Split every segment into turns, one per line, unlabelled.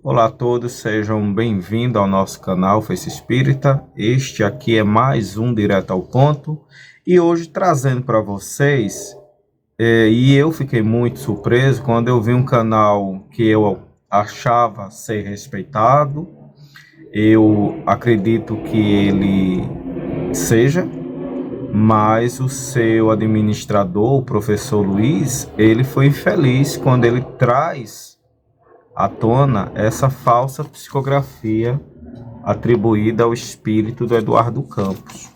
Olá a todos, sejam bem-vindos ao nosso canal Face Espírita. Este aqui é mais um Direto ao Ponto e hoje trazendo para vocês, e eu fiquei muito surpreso quando eu vi um canal que eu achava ser respeitado. Eu acredito que ele seja, mas o seu administrador, o professor Luiz, ele foi infeliz quando ele traz à tona essa falsa psicografia atribuída ao espírito do Eduardo Campos.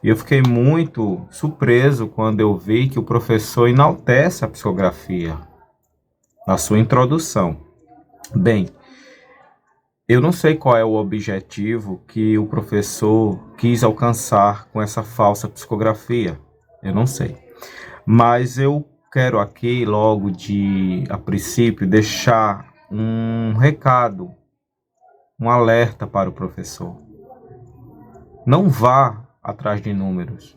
E eu fiquei muito surpreso quando eu vi que o professor enaltece a psicografia na sua introdução. Bem, eu não sei qual é o objetivo que o professor quis alcançar com essa falsa psicografia. Eu não sei. Mas eu quero aqui, logo a princípio, deixar um recado, um alerta para o professor. Não vá atrás de números.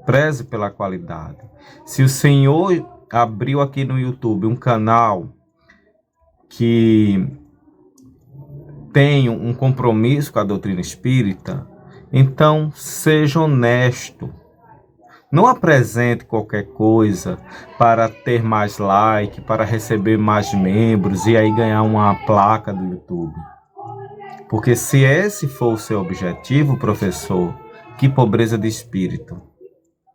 Preze pela qualidade. Se o senhor abriu aqui no YouTube um canal que tem um compromisso com a doutrina espírita, então seja honesto. Não apresente qualquer coisa para ter mais like, para receber mais membros e aí ganhar uma placa do YouTube. Porque se esse for o seu objetivo, professor, que pobreza de espírito.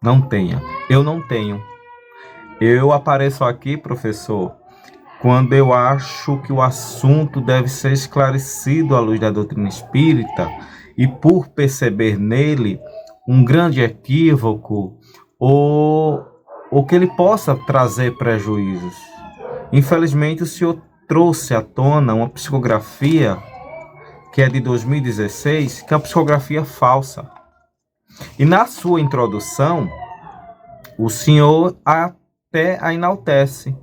Não tenha. Eu não tenho. Eu apareço aqui, professor, quando eu acho que o assunto deve ser esclarecido à luz da doutrina espírita e por perceber nele um grande equívoco ou que ele possa trazer prejuízos. Infelizmente, o senhor trouxe à tona uma psicografia que é de 2016, que é uma psicografia falsa. E na sua introdução, o senhor até a enaltece,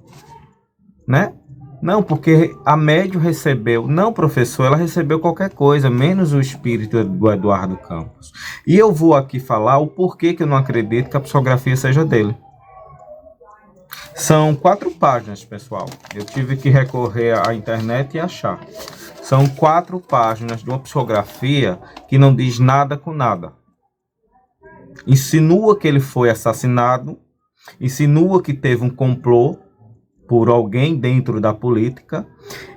né? Não, porque a médium recebeu. Não, professor, ela recebeu qualquer coisa, menos o espírito do Eduardo Campos. E eu vou aqui falar o porquê que eu não acredito que a psicografia seja dele. São 4 páginas, pessoal. Eu tive que recorrer à internet e achar. São 4 páginas de uma psicografia que não diz nada com nada. Insinua que ele foi assassinado, insinua que teve um complô por alguém dentro da política.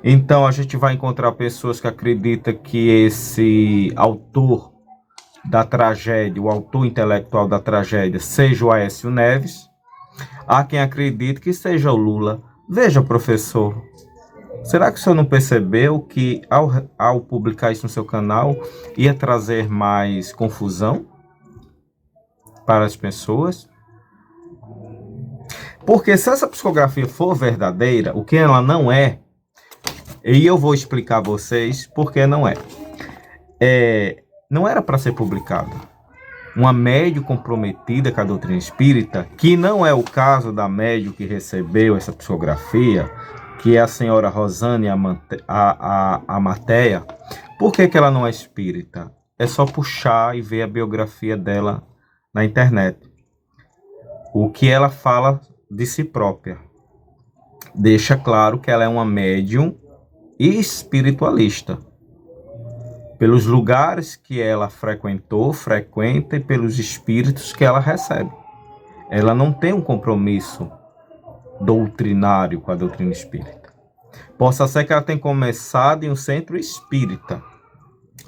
Então a gente vai encontrar pessoas que acreditam que esse autor da tragédia, o autor intelectual da tragédia, seja o Aécio Neves. Há quem acredite que seja o Lula. Veja, professor, será que o senhor não percebeu que ao publicar isso no seu canal ia trazer mais confusão para as pessoas? Porque se essa psicografia for verdadeira, o que ela não é, e eu vou explicar a vocês por que não é. Não era para ser publicada. Uma médium comprometida com a doutrina espírita, que não é o caso da médium que recebeu essa psicografia, que é a senhora Rosane Amateia. Por que ela não é espírita? É só puxar e ver a biografia dela na internet. O que ela fala de si própria deixa claro que ela é uma médium espiritualista. Pelos lugares que ela frequenta e pelos espíritos que ela recebe. Ela não tem um compromisso doutrinário com a doutrina espírita. Possa ser que ela tenha começado em um centro espírita,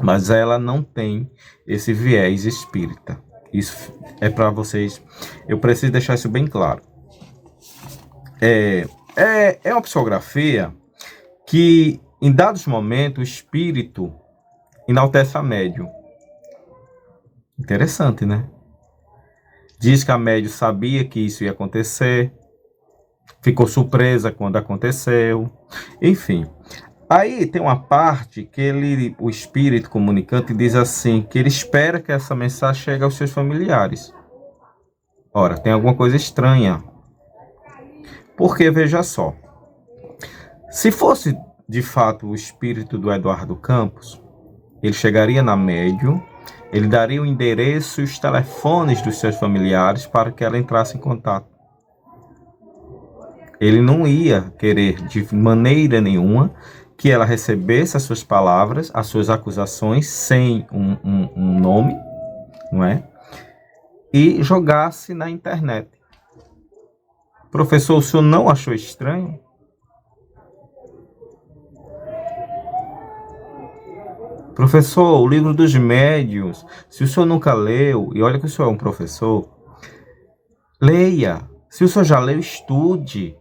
mas ela não tem esse viés espírita. Isso é para vocês. Eu preciso deixar isso bem claro. É uma psicografia que, em dados momentos, o espírito enaltece a médium. Interessante, né? Diz que a médium sabia que isso ia acontecer, ficou surpresa quando aconteceu, enfim. Aí tem uma parte que o espírito comunicante diz assim, que ele espera que essa mensagem chegue aos seus familiares. Ora, tem alguma coisa estranha. Porque, veja só, se fosse de fato o espírito do Eduardo Campos, ele chegaria na médium, ele daria o endereço e os telefones dos seus familiares para que ela entrasse em contato. Ele não ia querer de maneira nenhuma que ela recebesse as suas palavras, as suas acusações, sem um nome, não é? E jogasse na internet. Professor, o senhor não achou estranho? Professor, o livro dos médiuns, se o senhor nunca leu, e olha que o senhor é um professor, leia. Se o senhor já leu, estude.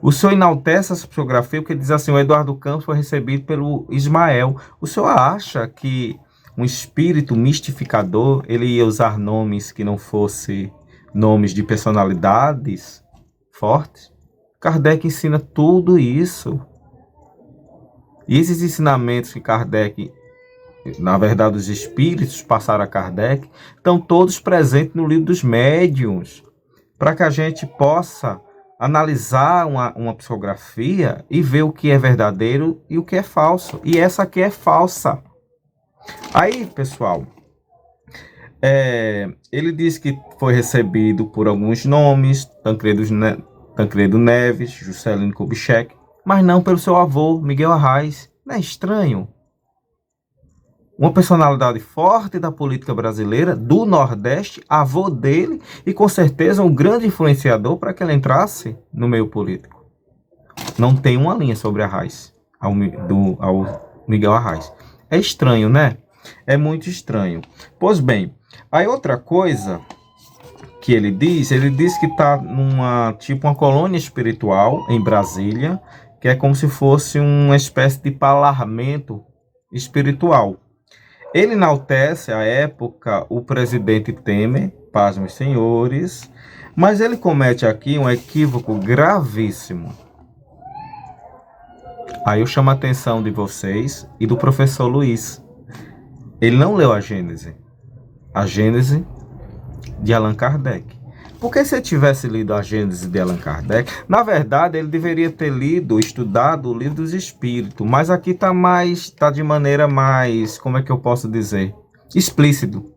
O senhor enaltece essa psicografia porque diz assim, o Eduardo Campos foi recebido pelo Ismael. O senhor acha que um espírito mistificador, ele ia usar nomes que não fossem nomes de personalidades fortes? Kardec ensina tudo isso. E esses ensinamentos que Kardec, na verdade os espíritos passaram a Kardec, estão todos presentes no livro dos médiuns, para que a gente possa analisar uma psicografia e ver o que é verdadeiro e o que é falso. E essa aqui é falsa. Aí, pessoal, ele diz que foi recebido por alguns nomes, Tancredo Neves, Juscelino Kubitschek, mas não pelo seu avô, Miguel Arraes. Não é estranho? Uma personalidade forte da política brasileira, do Nordeste, avô dele, e com certeza um grande influenciador para que ele entrasse no meio político. Não tem uma linha sobre Arraes, ao Miguel Arraes. É estranho, né? É muito estranho. Pois bem, aí outra coisa que ele diz que está numa tipo uma colônia espiritual em Brasília, que é como se fosse uma espécie de parlamento espiritual. Ele enaltece à época o presidente Temer, paz meus senhores, mas ele comete aqui um equívoco gravíssimo. Aí eu chamo a atenção de vocês e do professor Luiz. Ele não leu a Gênese de Allan Kardec. Porque se ele tivesse lido a Gênese de Allan Kardec, na verdade ele deveria ter estudado o Livro dos Espíritos, mas aqui está de maneira mais, como é que eu posso dizer, explícito.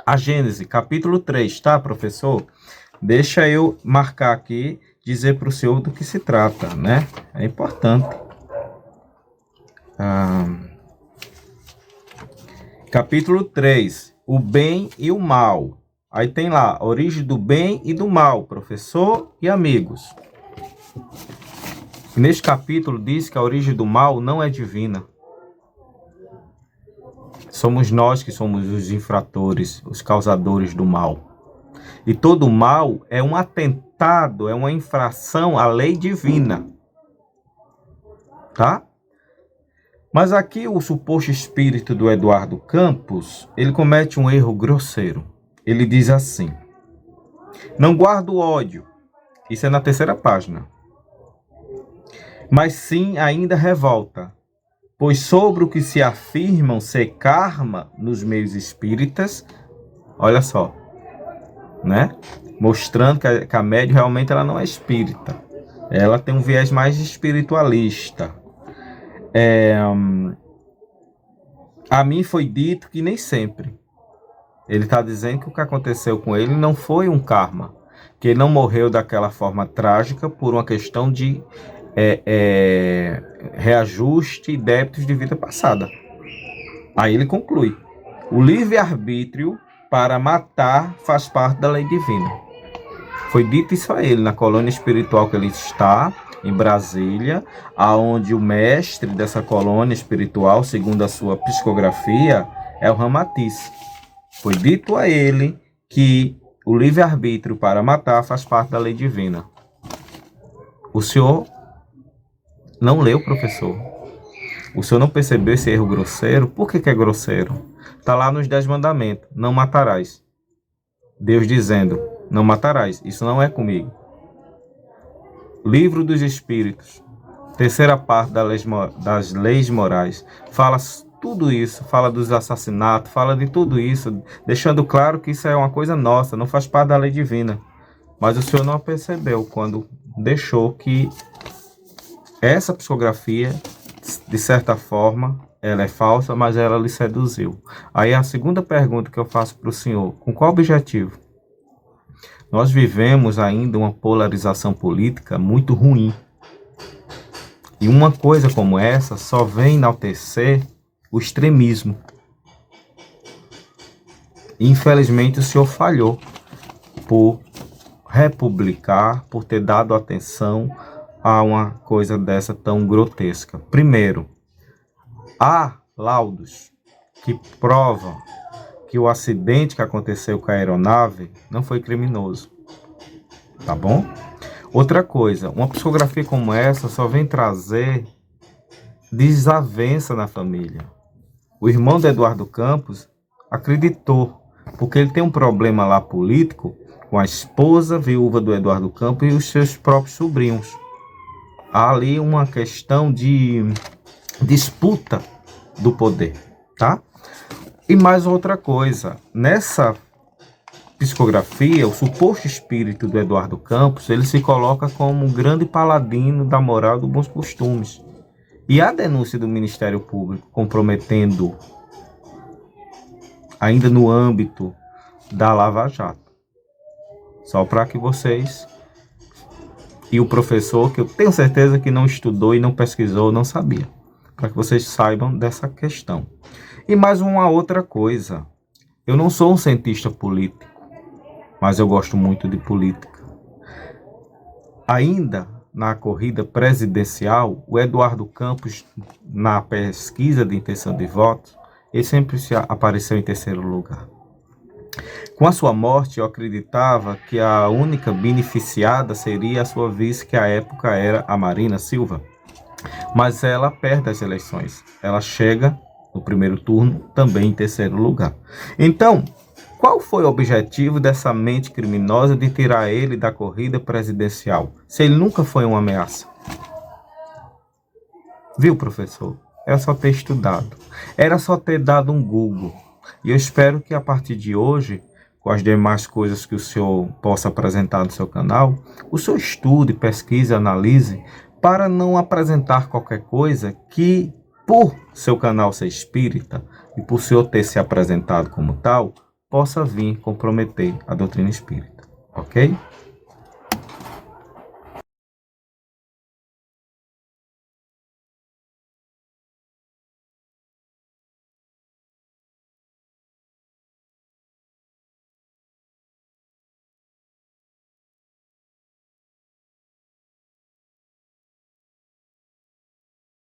A Gênese, capítulo 3, tá, professor? Deixa eu marcar aqui, dizer para o senhor do que se trata, né? É importante. Capítulo 3, o bem e o mal. Aí tem lá, a origem do bem e do mal, professor e amigos. Neste capítulo diz que a origem do mal não é divina. Somos nós que somos os infratores, os causadores do mal. E todo mal é um atentado, é uma infração à lei divina. Tá? Mas aqui o suposto espírito do Eduardo Campos, ele comete um erro grosseiro. Ele diz assim, não guardo ódio, isso é na 3ª página, mas sim ainda revolta, pois sobre o que se afirmam ser karma nos meios espíritas, olha só, né? Mostrando que a médium realmente ela não é espírita, ela tem um viés mais espiritualista. A mim foi dito que nem sempre. Ele está dizendo que o que aconteceu com ele não foi um karma, que ele não morreu daquela forma trágica por uma questão de reajuste e débitos de vida passada. Aí ele conclui, o livre-arbítrio para matar faz parte da lei divina. Foi dito isso a ele na colônia espiritual que ele está, em Brasília, aonde o mestre dessa colônia espiritual, segundo a sua psicografia, é o Ramatiz. Foi dito a ele que o livre-arbítrio para matar faz parte da lei divina. O senhor não leu, professor? O senhor não percebeu esse erro grosseiro? Por que é grosseiro? Está lá nos 10 mandamentos, não matarás. Deus dizendo, não matarás. Isso não é comigo. Livro dos Espíritos, 3ª parte das leis morais, fala tudo isso, fala dos assassinatos, fala de tudo isso, deixando claro que isso é uma coisa nossa, não faz parte da lei divina. Mas o senhor não percebeu quando deixou que essa psicografia, de certa forma, ela é falsa, mas ela lhe seduziu. Aí a segunda pergunta que eu faço para o senhor, com qual objetivo? Nós vivemos ainda uma polarização política muito ruim. E uma coisa como essa só vem enaltecer o extremismo. Infelizmente, o senhor falhou por republicar, por ter dado atenção a uma coisa dessa tão grotesca. Primeiro, há laudos que provam que o acidente que aconteceu com a aeronave não foi criminoso. Tá bom? Outra coisa, uma psicografia como essa só vem trazer desavença na família. O irmão de Eduardo Campos acreditou, porque ele tem um problema lá político com a esposa viúva do Eduardo Campos e os seus próprios sobrinhos. Há ali uma questão de disputa do poder, tá? E mais outra coisa, nessa psicografia, o suposto espírito do Eduardo Campos, ele se coloca como um grande paladino da moral e dos bons costumes. E a denúncia do Ministério Público comprometendo, ainda no âmbito da Lava Jato. Só para que vocês e o professor, que eu tenho certeza que não estudou e não pesquisou, não sabia. Para que vocês saibam dessa questão. E mais uma outra coisa. Eu não sou um cientista político, mas eu gosto muito de política. Ainda na corrida presidencial, o Eduardo Campos, na pesquisa de intenção de voto, ele sempre apareceu em terceiro lugar. Com a sua morte, eu acreditava que a única beneficiada seria a sua vice, que à época era a Marina Silva. Mas ela perde as eleições. Ela chega no primeiro turno também em terceiro lugar. Então, qual foi o objetivo dessa mente criminosa de tirar ele da corrida presidencial, se ele nunca foi uma ameaça? Viu, professor? Era só ter estudado. Era só ter dado um Google. E eu espero que a partir de hoje, com as demais coisas que o senhor possa apresentar no seu canal, o senhor estude, pesquise, analise, para não apresentar qualquer coisa que, por seu canal ser espírita e por o senhor ter se apresentado como tal, possa vir comprometer a doutrina espírita, ok?